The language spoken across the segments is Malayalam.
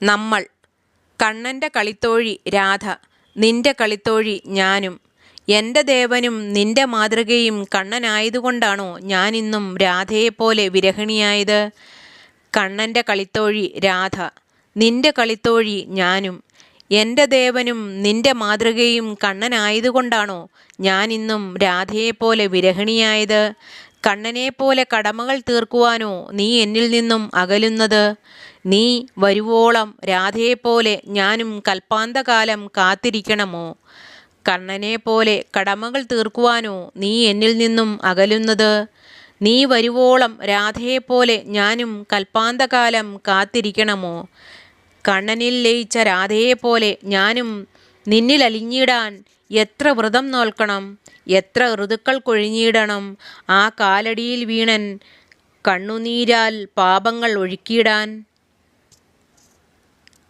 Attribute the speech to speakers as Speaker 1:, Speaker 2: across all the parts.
Speaker 1: നമ്മൾ. കണ്ണൻ്റെ കളിത്തോഴി രാധ, നിന്റെ കളിത്തോഴി ഞാനും. എൻ്റെ ദേവനും നിന്റെ മാതൃകയും കണ്ണനായതുകൊണ്ടാണോ ഞാനിന്നും രാധയെപ്പോലെ വിരഹിണിയായത്? കണ്ണൻ്റെ കളിത്തോഴി രാധ, നിന്റെ കളിത്തോഴി ഞാനും. എൻ്റെ ദേവനും നിന്റെ മാതൃകയും കണ്ണനായതുകൊണ്ടാണോ ഞാനിന്നും രാധയെപ്പോലെ വിരഹിണിയായത്? കണ്ണനെപ്പോലെ കടമകൾ തീർക്കുവാനോ നീ എന്നിൽ നിന്നും അകലുന്നത്? നീ വരുവോളം രാധയെപ്പോലെ ഞാനും കൽപ്പാന്തകാലം കാത്തിരിക്കണമോ? കണ്ണനെപ്പോലെ കടമകൾ തീർക്കുവാനോ നീ എന്നിൽ നിന്നും അകലുന്നത്? നീ വരുവോളം രാധയെപ്പോലെ ഞാനും കൽപ്പാന്തകാലം കാത്തിരിക്കണമോ? കണ്ണനിൽ ലയിച്ച രാധയെപ്പോലെ ഞാനും നിന്നിൽ അലിഞ്ഞിടാൻ എത്ര വ്രതം നോൽക്കണം, എത്ര ഋതുക്കൾ കൊഴിഞ്ഞിടണം ആ കാലടിയിൽ വീണൻ കണ്ണുനീരാൽ പാപങ്ങൾ ഒഴുക്കിയിടാൻ?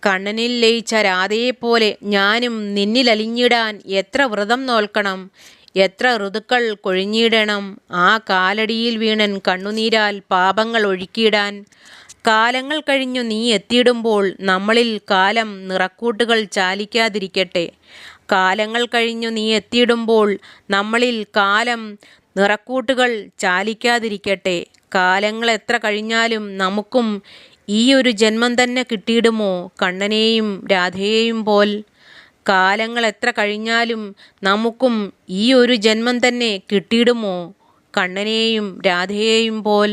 Speaker 1: കണ്ണനിൽ ലയിച്ച രാധയെപ്പോലെ ഞാനും നിന്നിൽ അലിഞ്ഞിടാൻ എത്ര വ്രതം നോൽക്കണം, എത്ര ഋതുക്കൾ കൊഴിഞ്ഞിടണം ആ കാലടിയിൽ വീണൻ കണ്ണുനീരാൽ പാപങ്ങൾ ഒഴുക്കിയിടാൻ? കാലങ്ങൾ കഴിഞ്ഞു നീ എത്തിയിടുമ്പോൾ നമ്മളിൽ കാലം നിറക്കൂട്ടുകൾ ചാലിക്കാതിരിക്കട്ടെ. കാലങ്ങൾ കഴിഞ്ഞു നീ എത്തിയിടുമ്പോൾ നമ്മളിൽ കാലം നിറക്കൂട്ടുകൾ ചാലിക്കാതിരിക്കട്ടെ. കാലങ്ങൾ എത്ര കഴിഞ്ഞാലും നമുക്കും ഈ ഒരു ജന്മം തന്നെ കിട്ടിയിടുമോ കണ്ണനെയും രാധയെയും പോൽ? കാലങ്ങൾ എത്ര കഴിഞ്ഞാലും നമുക്കും ഈ ഒരു ജന്മം തന്നെ കിട്ടിയിടുമോ കണ്ണനെയും രാധയെയും പോൽ?